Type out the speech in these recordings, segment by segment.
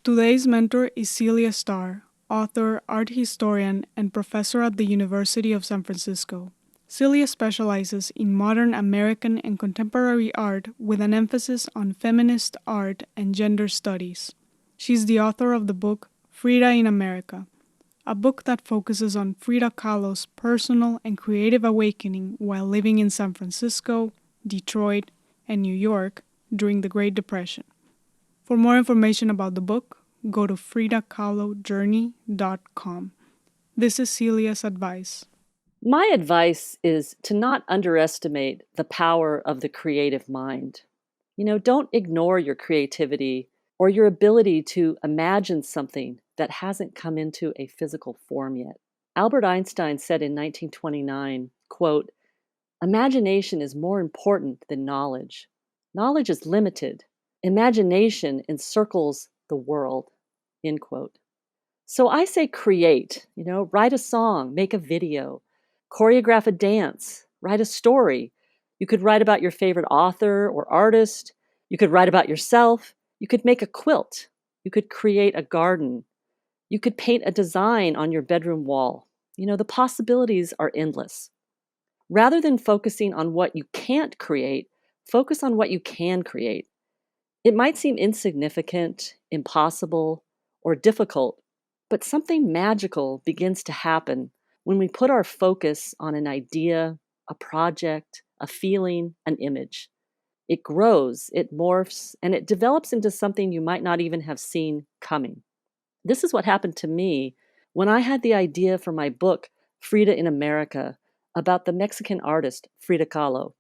Today's mentor is Celia Starr, author, art historian, and professor at the University of San Francisco. Celia specializes in modern American and contemporary art with an emphasis on feminist art and gender studies. She's the author of the book Frida in America, a book that focuses on Frida Kahlo's personal and creative awakening while living in San Francisco, Detroit, and New York during the Great Depression. For more information about the book, go to fridakahlojourney.com. This is Celia's advice. My advice is to not underestimate the power of the creative mind. Don't ignore your creativity or your ability to imagine something that hasn't come into a physical form yet. Albert Einstein said in 1929, quote, "Imagination is more important than knowledge. Knowledge is limited. Imagination encircles the world," end quote. So I say create, write a song, make a video, choreograph a dance, write a story. You could write about your favorite author or artist. You could write about yourself. You could make a quilt. You could create a garden. You could paint a design on your bedroom wall. The possibilities are endless. Rather than focusing on what you can't create, focus on what you can create. It might seem insignificant, impossible, or difficult, but something magical begins to happen when we put our focus on an idea, a project, a feeling, an image. It grows, it morphs, and it develops into something you might not even have seen coming. This is what happened to me when I had the idea for my book, Frida in America, about the Mexican artist Frida Kahlo.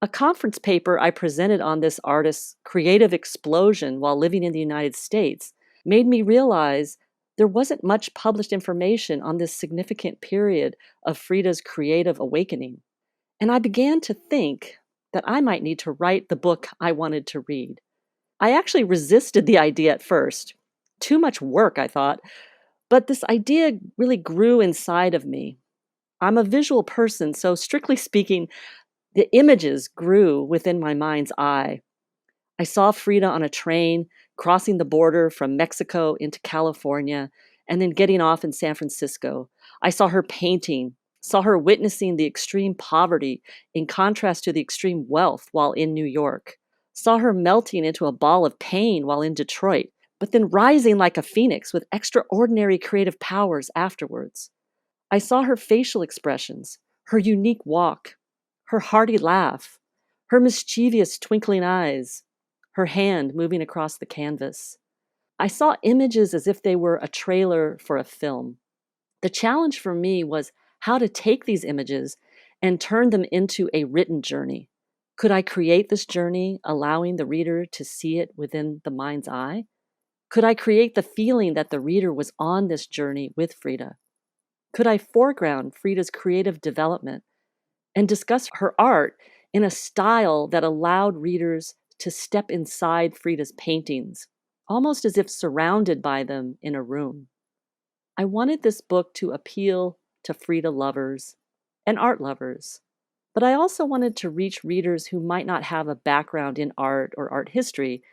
A conference paper I presented on this artist's creative explosion while living in the United States made me realize there wasn't much published information on this significant period of Frida's creative awakening. And I began to think that I might need to write the book I wanted to read. I actually resisted the idea at first. Too much work, I thought. But this idea really grew inside of me. I'm a visual person, so strictly speaking, the images grew within my mind's eye. I saw Frida on a train crossing the border from Mexico into California and then getting off in San Francisco. I saw her painting, saw her witnessing the extreme poverty in contrast to the extreme wealth while in New York, saw her melting into a ball of pain while in Detroit, but then rising like a phoenix with extraordinary creative powers afterwards. I saw her facial expressions, her unique walk, her hearty laugh, her mischievous twinkling eyes, her hand moving across the canvas. I saw images as if they were a trailer for a film. The challenge for me was how to take these images and turn them into a written journey. Could I create this journey, allowing the reader to see it within the mind's eye? Could I create the feeling that the reader was on this journey with Frida? Could I foreground Frida's creative development and discuss her art in a style that allowed readers to step inside Frida's paintings, almost as if surrounded by them in a room? I wanted this book to appeal to Frida lovers and art lovers, but I also wanted to reach readers who might not have a background in art or art history,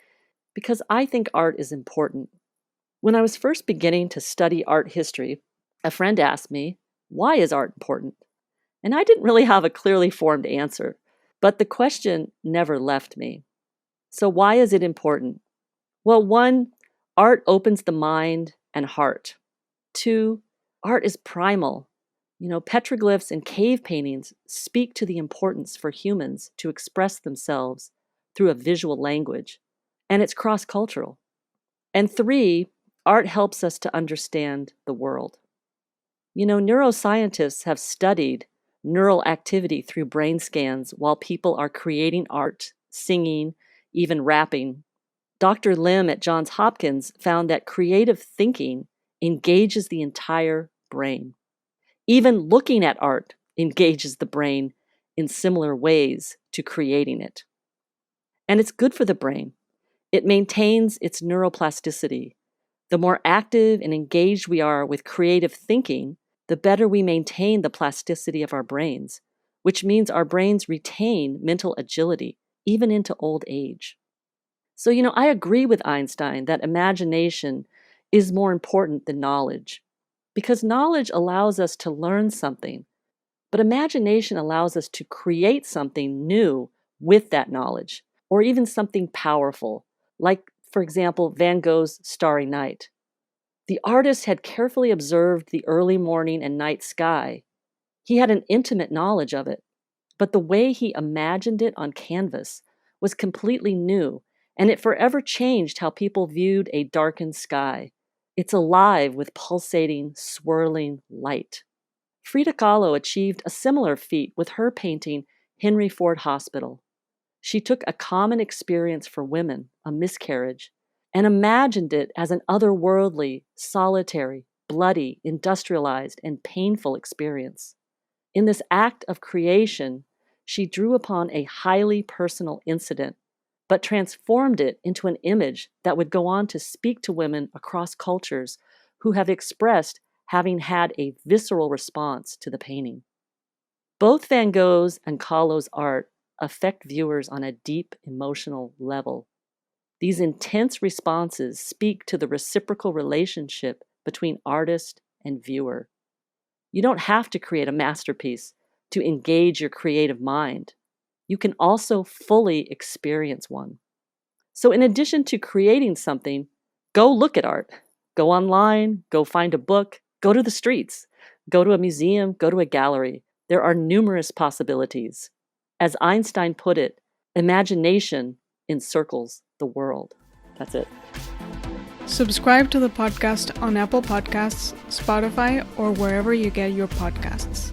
because I think art is important. When I was first beginning to study art history, a friend asked me, "Why is art important?" And I didn't really have a clearly formed answer, but the question never left me. So why is it important? Well, 1, art opens the mind and heart. 2, art is primal. Petroglyphs and cave paintings speak to the importance for humans to express themselves through a visual language, and it's cross-cultural. And 3, art helps us to understand the world. Neuroscientists have studied neural activity through brain scans while people are creating art, singing, even rapping. Dr. Lim at Johns Hopkins found that creative thinking engages the entire brain. Even looking at art engages the brain in similar ways to creating it. And it's good for the brain. It maintains its neuroplasticity. The more active and engaged we are with creative thinking, the better we maintain the plasticity of our brains, which means our brains retain mental agility even into old age. So, I agree with Einstein that imagination is more important than knowledge. Because knowledge allows us to learn something, but imagination allows us to create something new with that knowledge, or even something powerful, like, for example, Van Gogh's Starry Night. The artist had carefully observed the early morning and night sky. He had an intimate knowledge of it, but the way he imagined it on canvas was completely new, and it forever changed how people viewed a darkened sky. It's alive with pulsating, swirling light. Frida Kahlo achieved a similar feat with her painting Henry Ford Hospital. She took a common experience for women, a miscarriage, and imagined it as an otherworldly, solitary, bloody, industrialized, and painful experience. In this act of creation, she drew upon a highly personal incident, but transformed it into an image that would go on to speak to women across cultures who have expressed having had a visceral response to the painting. Both Van Gogh's and Kahlo's art affect viewers on a deep emotional level. These intense responses speak to the reciprocal relationship between artist and viewer. You don't have to create a masterpiece to engage your creative mind. You can also fully experience one. So, in addition to creating something, go look at art. Go online, go find a book, go to the streets, go to a museum, go to a gallery. There are numerous possibilities. As Einstein put it, imagination encircles the world. That's it. Subscribe to the podcast on Apple Podcasts, Spotify, or wherever you get your podcasts.